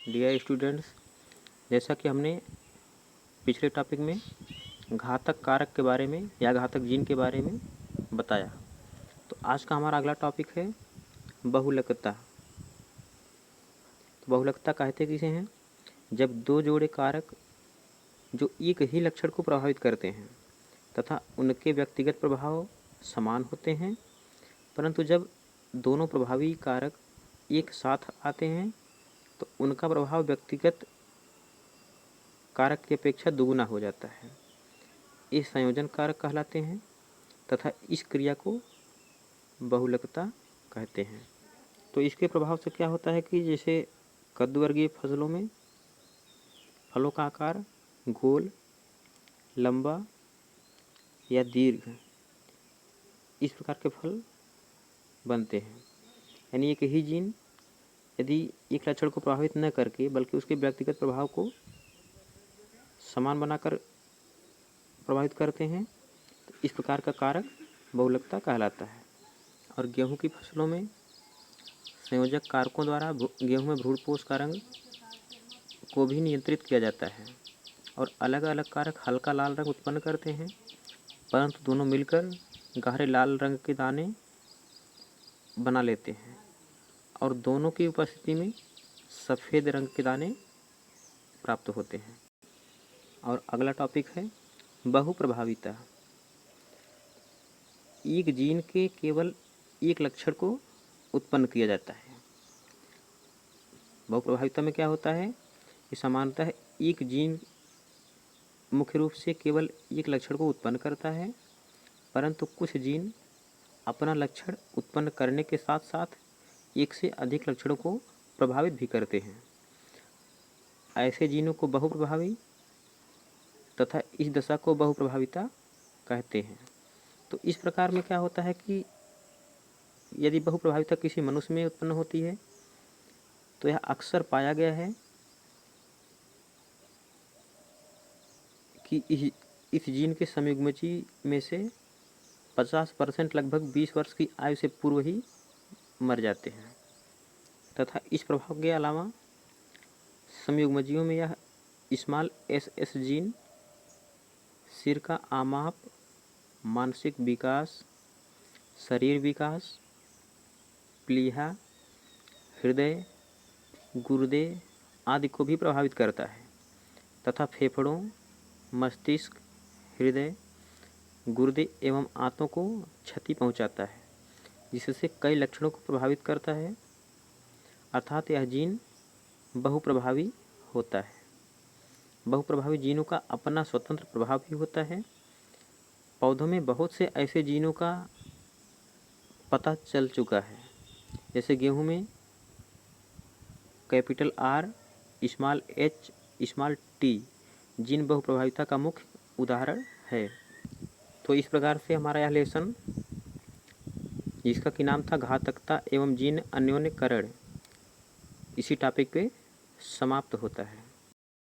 Dear students, जैसा कि हमने पिछले टॉपिक में घातक कारक के बारे में या घातक जीन के बारे में बताया, तो आज का हमारा अगला टॉपिक है बहुलकता। तो बहुलकता कहते किसे हैं? जब दो जोड़े कारक जो एक ही लक्षण को प्रभावित करते हैं तथा उनके व्यक्तिगत प्रभाव समान होते हैं, परंतु जब दोनों प्रभावी कारक एक साथ आते हैं तो उनका प्रभाव व्यक्तिगत कारक की अपेक्षा दुगुना हो जाता है। ये संयोजन कारक कहलाते हैं तथा इस क्रिया को बहुलकता कहते हैं। तो इसके प्रभाव से क्या होता है कि जैसे कद्दू वर्गीय फसलों में फलों का आकार गोल, लंबा या दीर्घ इस प्रकार के फल बनते हैं। यानी एक ही जीन यदि एक लक्षण को प्रभावित न करके बल्कि उसके व्यक्तिगत प्रभाव को समान बनाकर प्रभावित करते हैं, तो इस प्रकार का कारक बहुलकता कहलाता है। और गेहूं की फसलों में संयोजक कारकों द्वारा गेहूं में भ्रूणपोष का रंग को भी नियंत्रित किया जाता है और अलग अलग कारक हल्का लाल रंग उत्पन्न करते हैं, परंतु दोनों मिलकर गहरे लाल रंग के दाने बना लेते हैं और दोनों की उपस्थिति में सफ़ेद रंग के दाने प्राप्त होते हैं। और अगला टॉपिक है बहुप्रभाविता। एक जीन के केवल एक लक्षण को उत्पन्न किया जाता है। बहुप्रभाविता में क्या होता है कि सामान्यतः एक जीन मुख्य रूप से केवल एक लक्षण को उत्पन्न करता है, परंतु कुछ जीन अपना लक्षण उत्पन्न करने के साथ साथ एक से अधिक लक्षणों को प्रभावित भी करते हैं। ऐसे जीनों को बहुप्रभावी तथा इस दशा को बहुप्रभाविता कहते हैं। तो इस प्रकार में क्या होता है कि यदि बहुप्रभाविता किसी मनुष्य में उत्पन्न होती है तो यह अक्सर पाया गया है कि इस जीन के संयुग्मजी में से 50% लगभग 20 वर्ष की आयु से पूर्व ही मर जाते हैं। तथा इस प्रभाव के अलावा संयुग्मजियों में यह स्मॉल एस जीन सिर का आमाप, मानसिक विकास, शरीर विकास, प्लीहा, हृदय, गुर्दे आदि को भी प्रभावित करता है तथा फेफड़ों, मस्तिष्क, हृदय, गुर्दे एवं आंतों को क्षति पहुंचाता है, जिससे कई लक्षणों को प्रभावित करता है। अर्थात यह जीन बहुप्रभावी होता है। बहुप्रभावी जीनों का अपना स्वतंत्र प्रभाव भी होता है। पौधों में बहुत से ऐसे जीनों का पता चल चुका है, जैसे गेहूं में capital R, small h, small t gene बहुप्रभाविता का मुख्य उदाहरण है। तो इस प्रकार से हमारा यह लेसन, जिसका कि नाम था घातकता एवं जीन अन्योन्यकरण, इसी टॉपिक पे समाप्त होता है।